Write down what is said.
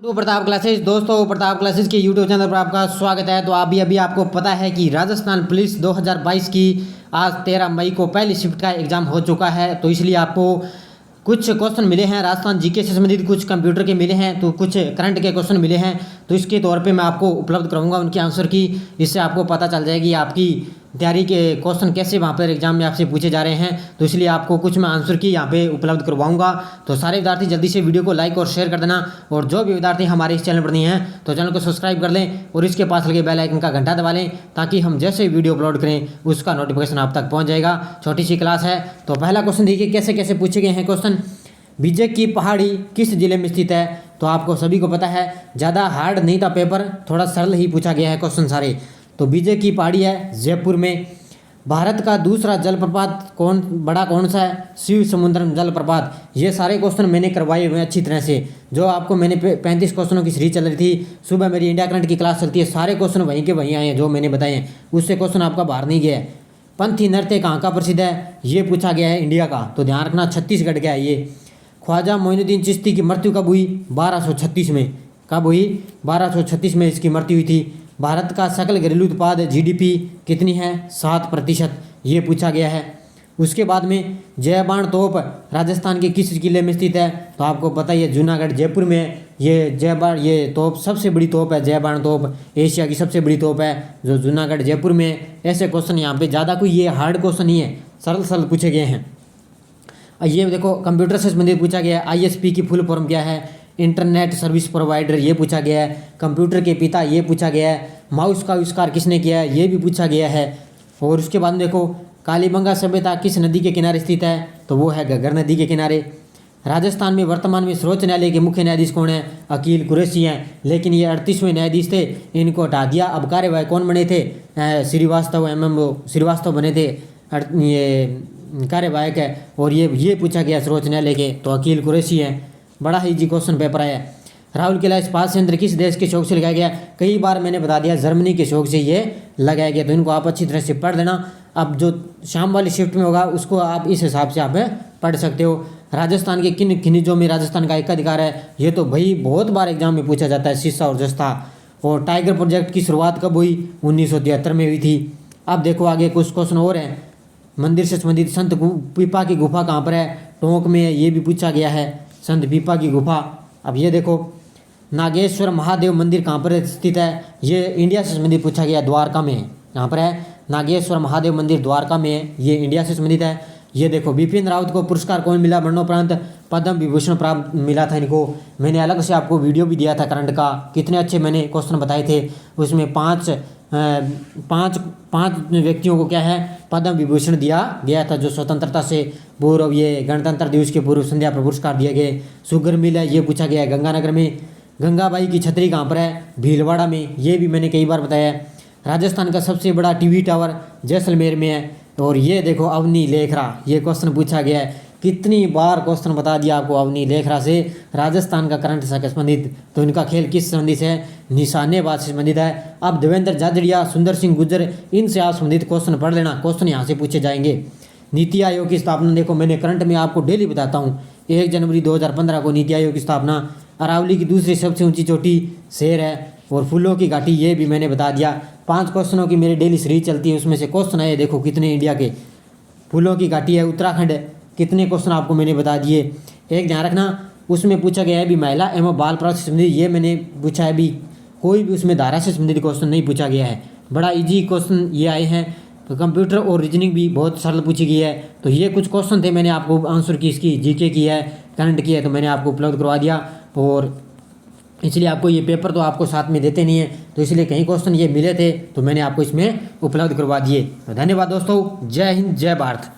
To Pratap Classes. दोस्तों, Pratap Classes के YouTube channel पर आपका स्वागत है। तो अभी आपको पता है कि राजस्थान पुलिस 2022 की आज 13 मई को पहली शिफ्ट का एग्ज़ाम हो चुका है। तो इसलिए आपको कुछ क्वेश्चन मिले हैं राजस्थान जीके से संबंधित, कुछ कंप्यूटर के मिले हैं, तो कुछ करंट के क्वेश्चन मिले हैं। तो इसके तौर पे मैं आपको उपलब्ध कराऊंगा उनके आंसर की। इससे आपको पता चल जाएगी आपकी तैयारी के क्वेश्चन कैसे वहाँ पर एग्जाम में आपसे पूछे जा रहे हैं। तो इसलिए आपको कुछ मैं आंसर की यहाँ पे उपलब्ध करवाऊंगा। तो सारे विद्यार्थी जल्दी से वीडियो को लाइक और शेयर कर देना, और जो भी विद्यार्थी हमारे इस चैनल पर नहीं हैं तो चैनल को सब्सक्राइब कर लें और इसके पास लगे बेल आइकन का घंटा दबा लें, ताकि हम जैसे वीडियो अपलोड करें उसका नोटिफिकेशन आप तक पहुँच जाएगा। छोटी सी क्लास है। तो पहला क्वेश्चन देखिए कैसे कैसे पूछे गए हैं क्वेश्चन। विजय की पहाड़ी किस जिले में स्थित है? तो आपको सभी को पता है, ज़्यादा हार्ड नहीं था पेपर, थोड़ा सरल ही पूछा गया है क्वेश्चन सारे। तो विजय की पहाड़ी है जयपुर में। भारत का दूसरा जलप्रपात कौन सा है? शिव समुद्रम जलप्रपात। ये सारे क्वेश्चन मैंने करवाए हुए हैं अच्छी तरह से। जो आपको मैंने 35 क्वेश्चनों की सीरीज चल रही थी, सुबह मेरी इंडिया करंट की क्लास चलती है, सारे क्वेश्चन वहीं के वहीं आए हैं जो मैंने बताए हैं, उससे क्वेश्चन आपका बाहर नहीं गया है। पंथी नृत्य कहाँ का प्रसिद्ध है? ये पूछा गया है इंडिया का। तो ध्यान रखना छत्तीसगढ़ का है ये। ख्वाजा मोइनुद्दीन चिश्ती की मृत्यु कब हुई? 1236 में। कब हुई? 1236 में इसकी मृत्यु हुई थी। भारत का सकल घरेलू उत्पाद जीडीपी कितनी है? 7%। ये पूछा गया है। उसके बाद में जयबाण तोप राजस्थान के किस किले में स्थित है? तो आपको पता ही है जूनागढ़ जयपुर में ये तोप सबसे बड़ी तोप है। जयबाण तोप एशिया की सबसे बड़ी तोप है जो जूनागढ़ जयपुर में। ऐसे क्वेश्चन यहाँ पे ज़्यादा कोई ये हार्ड क्वेश्चन नहीं है, सरल सरल पूछे गए हैं। ये देखो कंप्यूटर से संबंधित पूछा गया है। आईएसपी की फुल फॉर्म क्या है? Internet service provider. ये पूछा गया है। कंप्यूटर के पिता, ये पूछा गया है। माउस का आविष्कार किसने किया है? ये भी पूछा गया है। और उसके बाद देखो कालीबंगा सभ्यता किस नदी के किनारे स्थित है? तो वो है घग्गर नदी के किनारे। राजस्थान में वर्तमान में सर्वोच्च न्यायालय के मुख्य न्यायाधीश कौन है? अकील कुरैशी हैं। लेकिन ये 38वें न्यायाधीश थे, इनको हटा दिया। अब कार्यवाही कौन बने थे? श्रीवास्तव बने थे ये कार्यवाहक है। और ये पूछा गया सर्वोच्च न्यायालय के, तो अकील कुरैशी हैं। बड़ा ही जी क्वेश्चन पेपर आया। राहुल किला इस्पात संयंत्र किस देश के शौक से लगाया गया? कई बार मैंने बता दिया, जर्मनी के शौक से ये लगाया गया। तो इनको आप अच्छी तरह से पढ़ लेना। अब जो शाम वाली शिफ्ट में होगा उसको आप इस हिसाब से आप पढ़ सकते हो। राजस्थान के किन खनिजों में राजस्थान का एकाधिकार है? ये तो भाई बहुत बार एग्जाम में पूछा जाता है, शीशा और जस्ता। और टाइगर प्रोजेक्ट की शुरुआत कब हुई? 1973 में हुई थी। अब देखो आगे कुछ क्वेश्चन और हैं। मंदिर से संबंधित संत पीपा की गुफा कहाँ पर है? टोंक में है। ये भी पूछा गया है, संत पीपा की गुफा। अब ये देखो नागेश्वर महादेव मंदिर कहाँ पर स्थित है? ये इंडिया से संबंधित पूछा गया, द्वारका में है। यहाँ पर है नागेश्वर महादेव मंदिर, द्वारका में है। ये इंडिया से संबंधित है। ये देखो बिपिन रावत को पुरस्कार कौन मिला? मरणोपरांत पद्म विभूषण प्राप्त मिला था इनको। मैंने अलग से आपको वीडियो भी दिया था करंट का, कितने अच्छे मैंने क्वेश्चन बताए थे। उसमें पांच व्यक्तियों को क्या है पद्म विभूषण दिया गया था, जो स्वतंत्रता से पूर्व, ये गणतंत्र दिवस के पूर्व संध्या पर पुरस्कार दिए गए। शुगर मिल है, ये पूछा गया है गंगानगर में। गंगाबाई की छतरी कहाँ पर है? भीलवाड़ा में। ये भी मैंने कई बार बताया है। राजस्थान का सबसे बड़ा टीवी टावर जैसलमेर में है। और ये देखो अवनी लेखरा, ये क्वेश्चन पूछा गया है। कितनी बार क्वेश्चन बता दिया आपको अवनी लेखरा से राजस्थान का करंट से संबंधित। तो इनका खेल किस संबंधित है? निशानेबाज से संबंधित है। अब देवेंद्र झाझड़िया, सुंदर सिंह गुर्जर, इनसे आप संबंधित क्वेश्चन पढ़ लेना, क्वेश्चन यहाँ से पूछे जाएंगे। नीति आयोग की स्थापना देखो मैंने करंट में आपको डेली बताता हूँ। 1 जनवरी 2015 को नीति आयोग की स्थापना। अरावली की दूसरी सबसे ऊंची चोटी शेर है। और फूलों की घाटी, ये भी मैंने बता दिया। 5 क्वेश्चनों की मेरी डेली सीरीज चलती है, उसमें से क्वेश्चन आए देखो कितने इंडिया के। फूलों की घाटी है उत्तराखंड, कितने क्वेश्चन आपको मैंने बता दिए। एक ध्यान रखना, उसमें पूछा गया है भी महिला एवं बाल अपराध से संबंधित, ये मैंने पूछा है भी। कोई भी उसमें धारा से संबंधित क्वेश्चन नहीं पूछा गया है। बड़ा इजी क्वेश्चन ये आए हैं। तो कंप्यूटर और रीजनिंग भी बहुत सरल पूछी गई है। तो ये कुछ क्वेश्चन थे, मैंने आपको आंसर की, इसकी जीके की है, करंट की है, तो मैंने आपको उपलब्ध करवा दिया। और इसलिए आपको ये पेपर तो आपको साथ में देते नहीं है, तो इसलिए कई क्वेश्चन ये मिले थे तो मैंने आपको इसमें उपलब्ध करवा दिए। तो धन्यवाद दोस्तों, जय हिंद, जय भारत।